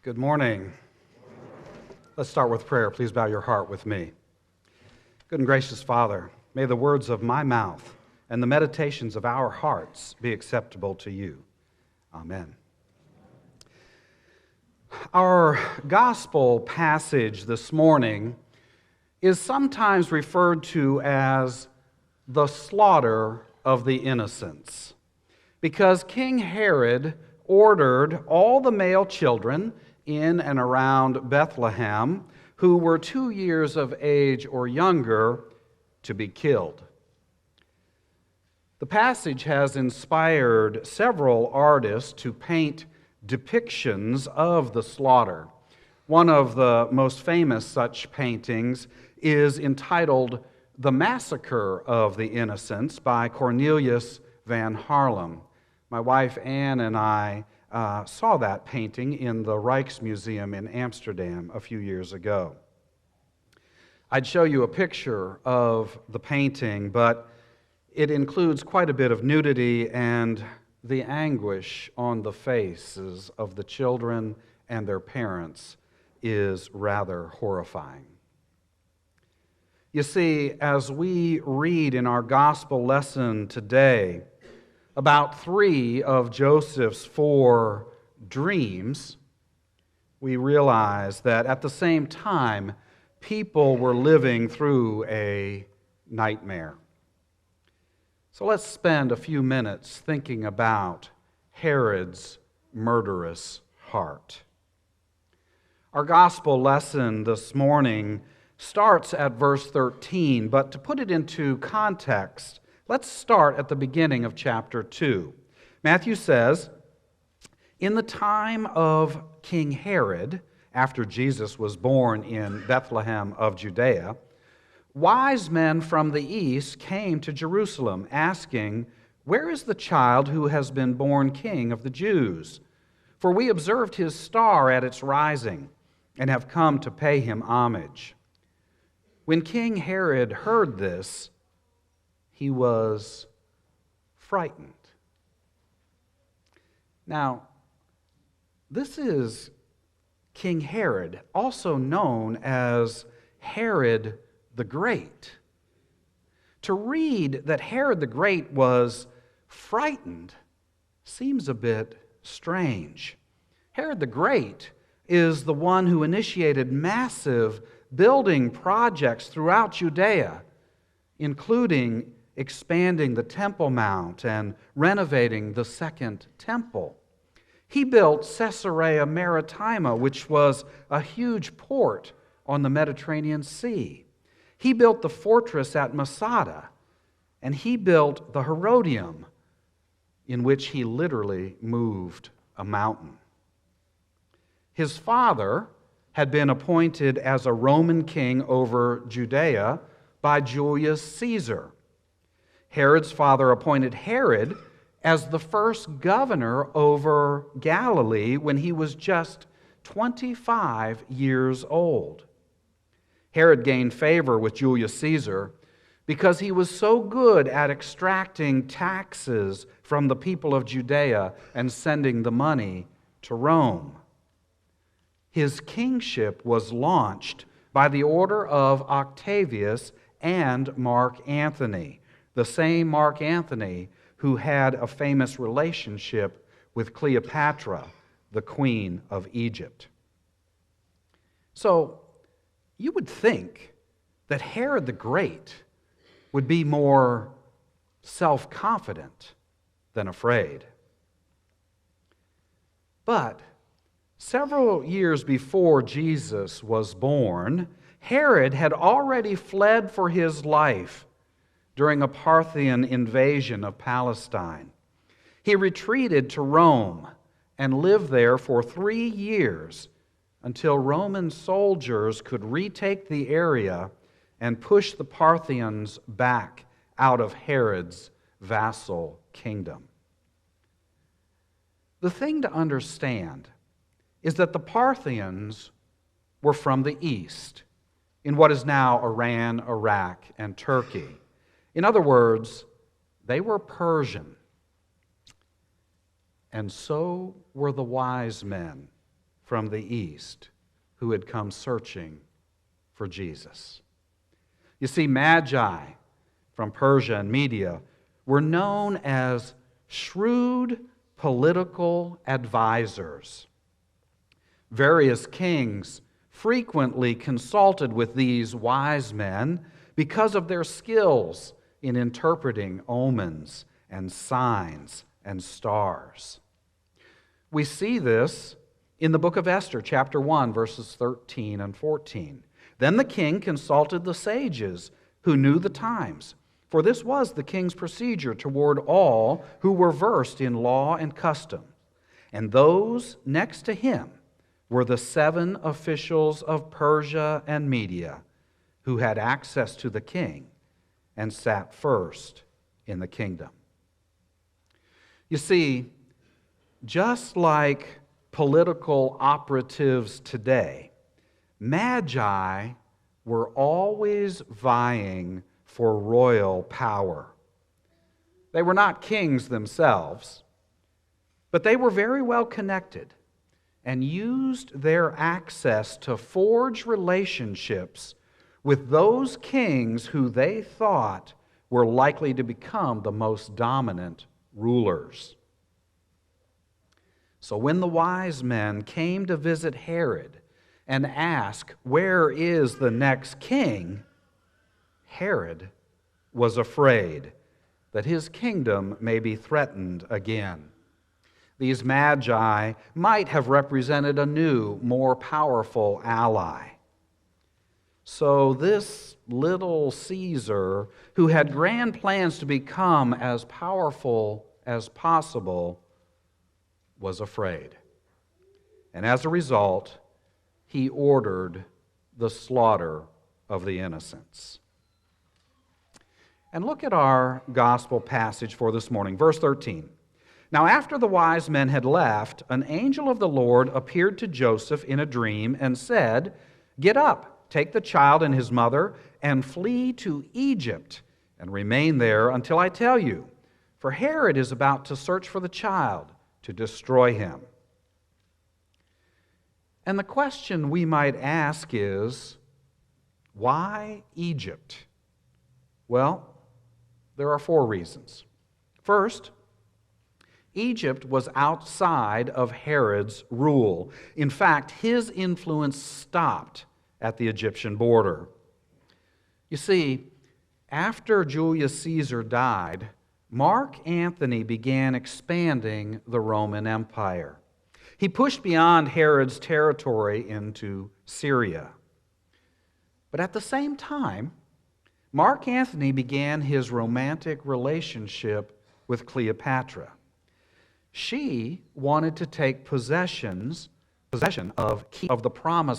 Good morning. Let's start with prayer. Please bow your heart with me. Good and gracious Father, may the words of my mouth and the meditations of our hearts be acceptable to you. Amen. Our gospel passage this morning is sometimes referred to as the slaughter of the innocents, because King Herod ordered all the male children in and around Bethlehem who were 2 years of age or younger to be killed. The passage has inspired several artists to paint depictions of the slaughter. One of the most famous such paintings is entitled "The Massacre of the Innocents" by Cornelius van Haarlem. My wife Ann and I saw that painting in the Rijksmuseum in Amsterdam a few years ago. I'd show you a picture of the painting, but it includes quite a bit of nudity, and the anguish on the faces of the children and their parents is rather horrifying. You see, as we read in our gospel lesson today about 3 of Joseph's 4 dreams, we realize that at the same time, people were living through a nightmare. So let's spend a few minutes thinking about Herod's murderous heart. Our gospel lesson this morning starts at verse 13, but to put it into context, let's start at the beginning of chapter 2. Matthew says, "In the time of King Herod, after Jesus was born in Bethlehem of Judea, wise men from the east came to Jerusalem, asking, 'Where is the child who has been born King of the Jews? For we observed his star at its rising, and have come to pay him homage.' When King Herod heard this, he was frightened." Now, this is King Herod, also known as Herod the Great. To read that Herod the Great was frightened seems a bit strange. Herod the Great is the one who initiated massive building projects throughout Judea, including expanding the Temple Mount and renovating the Second Temple. He built Caesarea Maritima, which was a huge port on the Mediterranean Sea. He built the fortress at Masada, and he built the Herodium, in which he literally moved a mountain. His father had been appointed as a Roman king over Judea by Julius Caesar. Herod's father appointed Herod as the first governor over Galilee when he was just 25 years old. Herod gained favor with Julius Caesar because he was so good at extracting taxes from the people of Judea and sending the money to Rome. His kingship was launched by the order of Octavius and Mark Antony, the same Mark Antony who had a famous relationship with Cleopatra, the queen of Egypt. So, you would think that Herod the Great would be more self-confident than afraid. But several years before Jesus was born, Herod had already fled for his life during a Parthian invasion of Palestine. He retreated to Rome and lived there for 3 years until Roman soldiers could retake the area and push the Parthians back out of Herod's vassal kingdom. The thing to understand is that the Parthians were from the east, in what is now Iran, Iraq, and Turkey. In other words, they were Persian. And so were the wise men from the east who had come searching for Jesus. You see, Magi from Persia and Media were known as shrewd political advisors. Various kings frequently consulted with these wise men because of their skills in interpreting omens and signs and stars. We see this in the book of Esther, chapter 1, verses 13 and 14. Then the king consulted the sages who knew the times, for this was the king's procedure toward all who were versed in law and custom. And those next to him were the 7 officials of Persia and Media who had access to the king and sat first in the kingdom. You see, just like political operatives today, Magi were always vying for royal power. They were not kings themselves, but they were very well connected and used their access to forge relationships with those kings who they thought were likely to become the most dominant rulers. So when the wise men came to visit Herod and ask, "Where is the next king?" Herod was afraid that his kingdom may be threatened again. These magi might have represented a new, more powerful ally. So this little Caesar, who had grand plans to become as powerful as possible, was afraid. And as a result, he ordered the slaughter of the innocents. And look at our gospel passage for this morning, verse 13. Now after the wise men had left, an angel of the Lord appeared to Joseph in a dream and said, "Get up, take the child and his mother, and flee to Egypt, and remain there until I tell you. For Herod is about to search for the child to destroy him." And the question we might ask is, why Egypt? Well, there are 4 reasons. First, Egypt was outside of Herod's rule. In fact, his influence stopped at the Egyptian border. You see, after Julius Caesar died, Mark Antony began expanding the Roman Empire. He pushed beyond Herod's territory into Syria. But at the same time, Mark Antony began his romantic relationship with Cleopatra. She wanted to take possession of the promised